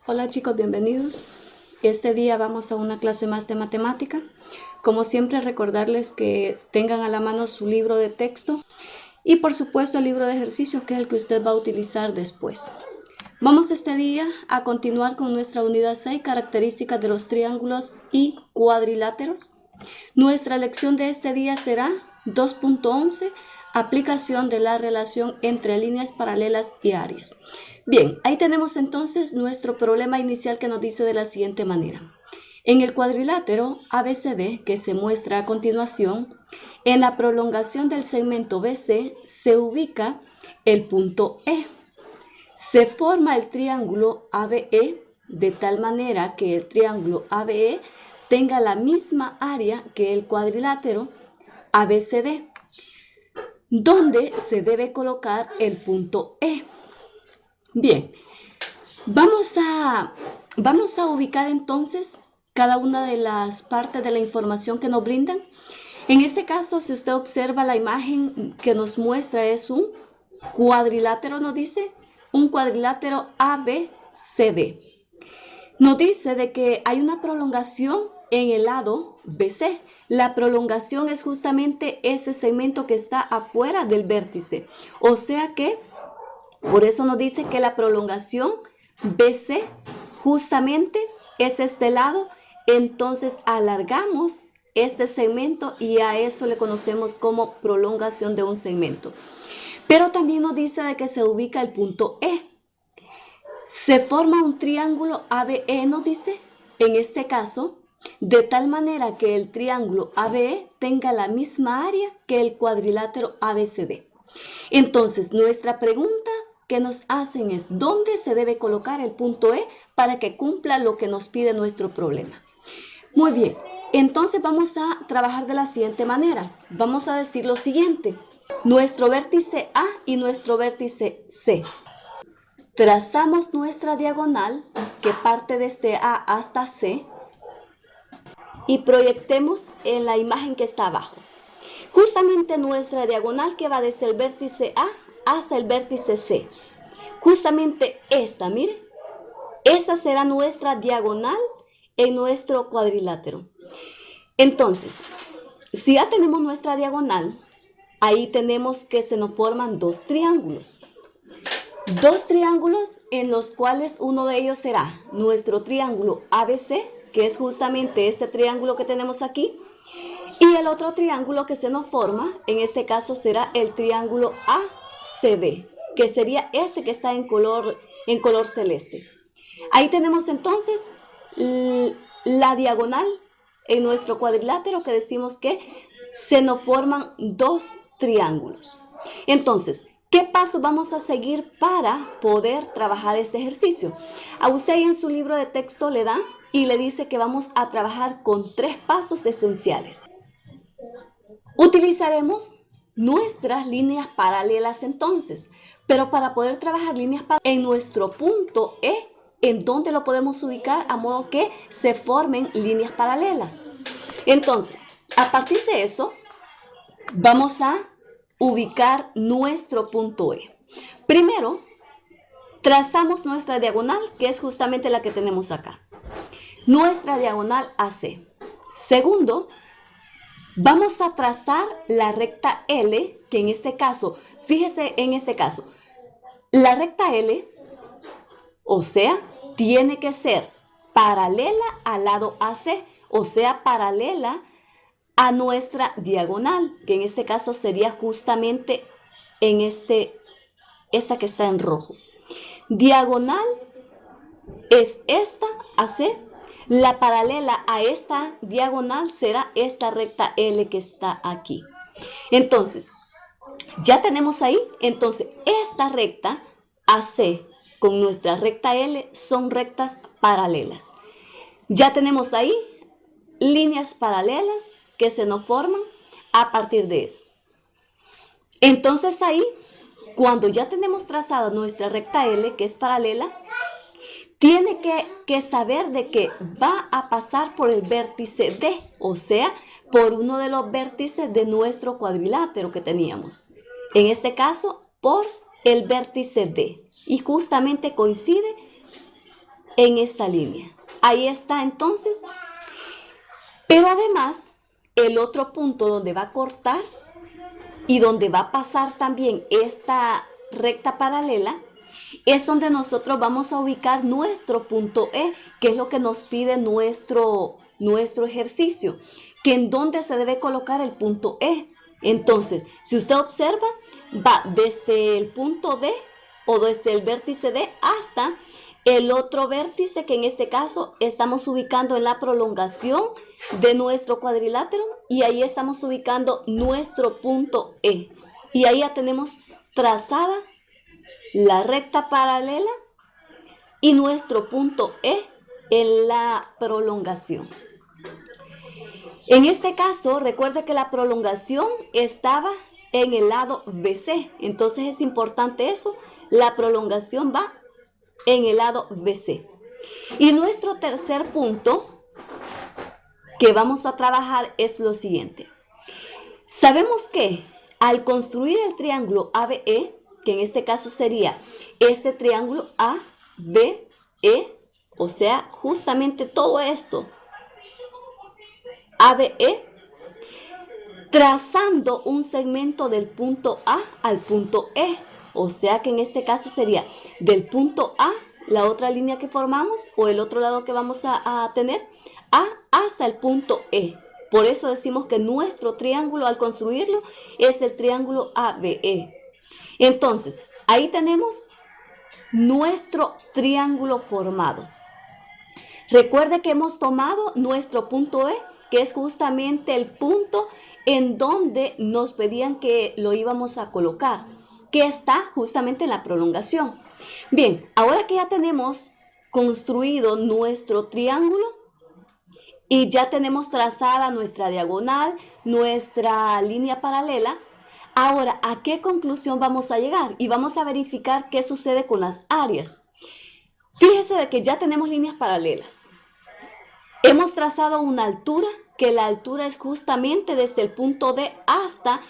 Hola chicos, bienvenidos. Este día vamos a una clase más de matemática. Como siempre, recordarles que tengan a la mano su libro de texto y por supuesto el libro de ejercicios, que es el que usted va a utilizar después. Vamos este día a continuar con nuestra unidad 6, características de los triángulos y cuadriláteros. Nuestra lección de este día será 2.11, aplicación de la relación entre líneas paralelas y áreas. Bien, ahí tenemos entonces nuestro problema inicial que nos dice de la siguiente manera. En el cuadrilátero ABCD, que se muestra a continuación, en la prolongación del segmento BC se ubica el punto E. Se forma el triángulo ABE de tal manera que el triángulo ABE tenga la misma área que el cuadrilátero ABCD, donde se debe colocar el punto E. Bien, vamos a ubicar entonces cada una de las partes de la información que nos brindan. En este caso, si usted observa la imagen que nos muestra, es un cuadrilátero, nos dice, un cuadrilátero ABCD. Nos dice de que hay una prolongación en el lado BC. La prolongación es justamente ese segmento que está afuera del vértice. O sea que, por eso nos dice que la prolongación BC justamente es este lado. Entonces alargamos este segmento y a eso le conocemos como prolongación de un segmento. Pero también nos dice de que se ubica el punto E. Se forma un triángulo ABE, nos dice, en este caso, de tal manera que el triángulo ABE tenga la misma área que el cuadrilátero ABCD. Entonces, nuestra pregunta que nos hacen es, ¿dónde se debe colocar el punto E para que cumpla lo que nos pide nuestro problema? Muy bien, entonces vamos a trabajar de la siguiente manera. Vamos a decir lo siguiente, nuestro vértice A y nuestro vértice C. Trazamos nuestra diagonal que parte desde A hasta C y proyectemos en la imagen que está abajo. Justamente nuestra diagonal que va desde el vértice A hasta el vértice C. Justamente esta, miren, esa será nuestra diagonal en nuestro cuadrilátero. Entonces, si ya tenemos nuestra diagonal, ahí tenemos que se nos forman dos triángulos. Dos triángulos en los cuales uno de ellos será nuestro triángulo ABC, que es justamente este triángulo que tenemos aquí, y el otro triángulo que se nos forma, en este caso será el triángulo ACD, que sería este que está en color celeste. Ahí tenemos entonces la diagonal en nuestro cuadrilátero, que decimos que se nos forman dos triángulos. Entonces, ¿qué pasos vamos a seguir para poder trabajar este ejercicio? A usted en su libro de texto le da y le dice que vamos a trabajar con 3 pasos esenciales. Utilizaremos nuestras líneas paralelas entonces, pero para poder trabajar líneas paralelas en nuestro punto E, ¿en dónde lo podemos ubicar a modo que se formen líneas paralelas? Entonces, a partir de eso, vamos a ubicar nuestro punto E. Primero, trazamos nuestra diagonal, que es justamente la que tenemos acá. Nuestra diagonal AC. Segundo, vamos a trazar la recta L, que en este caso, fíjese en este caso, la recta L, o sea, tiene que ser paralela al lado AC, o sea, paralela a nuestra diagonal, que en este caso sería justamente en esta que está en rojo. Diagonal es esta AC, la paralela a esta diagonal será esta recta L que está aquí. Entonces, ya tenemos ahí, entonces esta recta AC con nuestra recta L son rectas paralelas. Ya tenemos ahí líneas paralelas que se nos forman a partir de eso. Entonces ahí, cuando ya tenemos trazada nuestra recta L, que es paralela, tiene que saber de que va a pasar por el vértice D, o sea, por uno de los vértices de nuestro cuadrilátero que teníamos. En este caso, por el vértice D. Y justamente coincide en esta línea. Ahí está entonces. Pero además, el otro punto donde va a cortar y donde va a pasar también esta recta paralela es donde nosotros vamos a ubicar nuestro punto E, que es lo que nos pide nuestro ejercicio, que en dónde se debe colocar el punto E. Entonces, si usted observa, va desde el punto D o desde el vértice D hasta el otro vértice, que en este caso estamos ubicando en la prolongación de nuestro cuadrilátero, y ahí estamos ubicando nuestro punto E. Y ahí ya tenemos trazada la recta paralela y nuestro punto E en la prolongación. En este caso, recuerde que la prolongación estaba en el lado BC, entonces es importante eso, la prolongación va en el lado BC. Y nuestro tercer punto que vamos a trabajar es lo siguiente. Sabemos que al construir el triángulo ABE, que en este caso sería este triángulo ABE, o sea, justamente todo esto, ABE, trazando un segmento del punto A al punto E, o sea que en este caso sería del punto A, la otra línea que formamos, o el otro lado que vamos a tener, A hasta el punto E. Por eso decimos que nuestro triángulo, al construirlo, es el triángulo ABE. Entonces, ahí tenemos nuestro triángulo formado. Recuerde que hemos tomado nuestro punto E, que es justamente el punto en donde nos pedían que lo íbamos a colocar, que está justamente en la prolongación. Bien, ahora que ya tenemos construido nuestro triángulo y ya tenemos trazada nuestra diagonal, nuestra línea paralela, ahora, ¿a qué conclusión vamos a llegar? Y vamos a verificar qué sucede con las áreas. Fíjese de que ya tenemos líneas paralelas. Hemos trazado una altura, que la altura es justamente desde el punto D hasta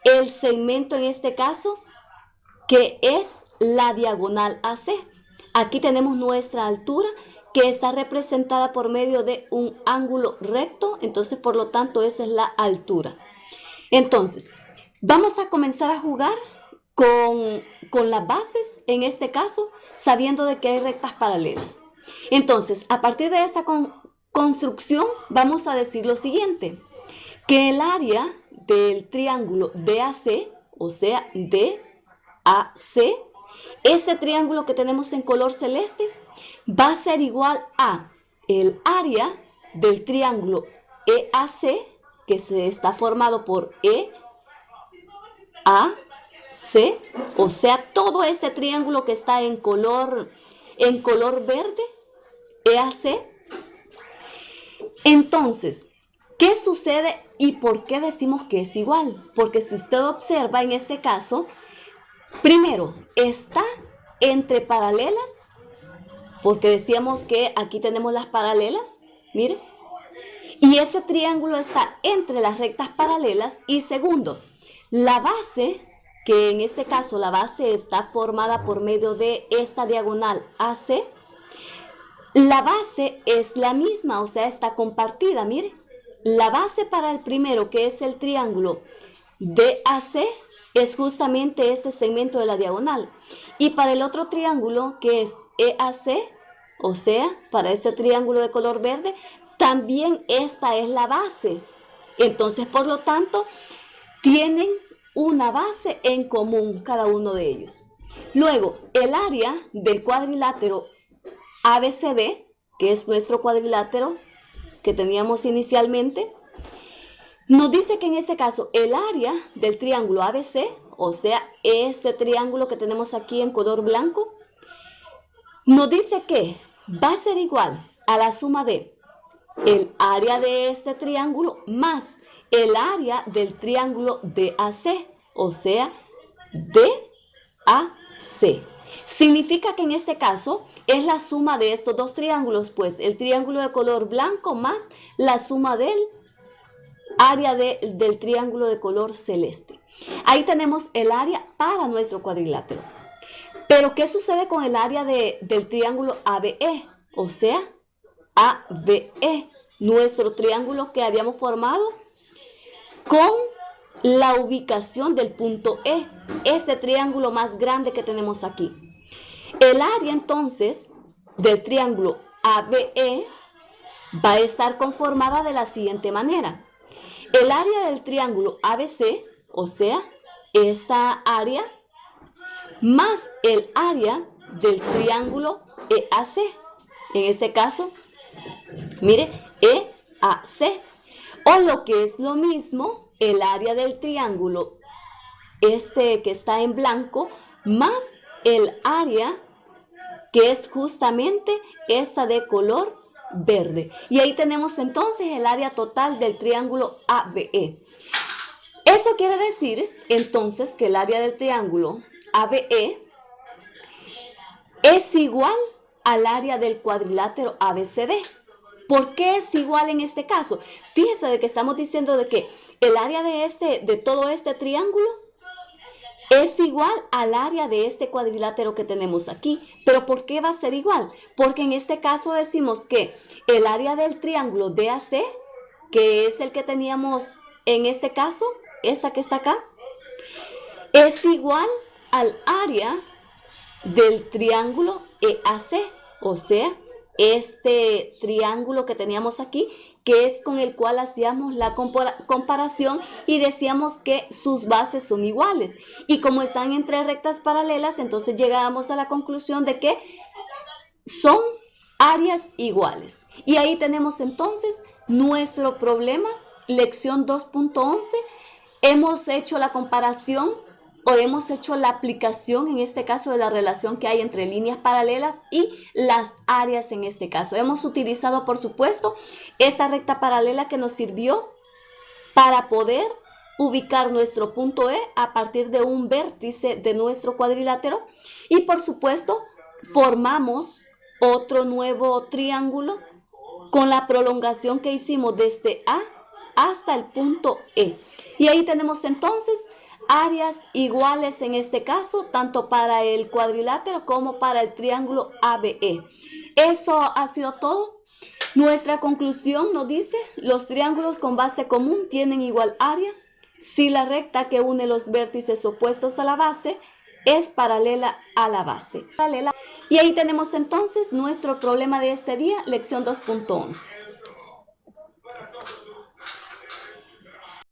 el segmento, en este caso, que es la diagonal AC. Aquí tenemos nuestra altura, que está representada por medio de un ángulo recto, entonces por lo tanto esa es la altura. Entonces, vamos a comenzar a jugar con las bases, en este caso, sabiendo de que hay rectas paralelas. Entonces, a partir de esa construcción, vamos a decir lo siguiente, que el área del triángulo DAC, o sea, DAC, este triángulo que tenemos en color celeste, va a ser igual a el área del triángulo EAC, que se está formado por EAC, o sea, todo este triángulo que está en color verde, EAC. Entonces, ¿qué sucede y por qué decimos que es igual? Porque si usted observa en este caso, primero, está entre paralelas, porque decíamos que aquí tenemos las paralelas, mire, y ese triángulo está entre las rectas paralelas. Y segundo, la base, que en este caso la base está formada por medio de esta diagonal AC, la base es la misma, o sea, está compartida, mire. La base para el primero, que es el triángulo DAC, es justamente este segmento de la diagonal. Y para el otro triángulo, que es EAC, o sea, para este triángulo de color verde, también esta es la base. Entonces, por lo tanto, tienen una base en común cada uno de ellos. Luego, el área del cuadrilátero ABCD, que es nuestro cuadrilátero que teníamos inicialmente, nos dice que en este caso el área del triángulo ABC, o sea, este triángulo que tenemos aquí en color blanco, nos dice que va a ser igual a la suma de el área de este triángulo más el área del triángulo DAC, o sea, DAC. Significa que en este caso es la suma de estos dos triángulos, pues el triángulo de color blanco más la suma del área del triángulo de color celeste. Ahí tenemos el área para nuestro cuadrilátero. Pero ¿qué sucede con el área del triángulo ABE? o sea, ABE, nuestro triángulo que habíamos formado con la ubicación del punto E, este triángulo más grande que tenemos aquí. El área entonces del triángulo ABE va a estar conformada de la siguiente manera. El área del triángulo ABC, o sea, esta área, más el área del triángulo EAC. En este caso, mire, EAC. O lo que es lo mismo, el área del triángulo este que está en blanco, más el área que es justamente esta de color verde. Y ahí tenemos entonces el área total del triángulo ABE. Eso quiere decir entonces que el área del triángulo ABE es igual al área del cuadrilátero ABCD. ¿Por qué es igual en este caso? Fíjense de que estamos diciendo de que el área de todo este triángulo es igual al área de este cuadrilátero que tenemos aquí. ¿Pero por qué va a ser igual? Porque en este caso decimos que el área del triángulo DAC, que es el que teníamos en este caso, esta que está acá, es igual al área del triángulo EAC, o sea, este triángulo que teníamos aquí, que es con el cual hacíamos la comparación y decíamos que sus bases son iguales. Y como están entre rectas paralelas, entonces llegábamos a la conclusión de que son áreas iguales. Y ahí tenemos entonces nuestro problema, lección 2.11. Hemos hecho la comparación o hemos hecho la aplicación en este caso de la relación que hay entre líneas paralelas y las áreas en este caso. Hemos utilizado, por supuesto, esta recta paralela que nos sirvió para poder ubicar nuestro punto E a partir de un vértice de nuestro cuadrilátero y, por supuesto, formamos otro nuevo triángulo con la prolongación que hicimos desde A hasta el punto E. Y ahí tenemos entonces áreas iguales en este caso, tanto para el cuadrilátero como para el triángulo ABE. Eso ha sido todo. Nuestra conclusión nos dice, los triángulos con base común tienen igual área si la recta que une los vértices opuestos a la base es paralela a la base. Y ahí tenemos entonces nuestro problema de este día, lección 2.11.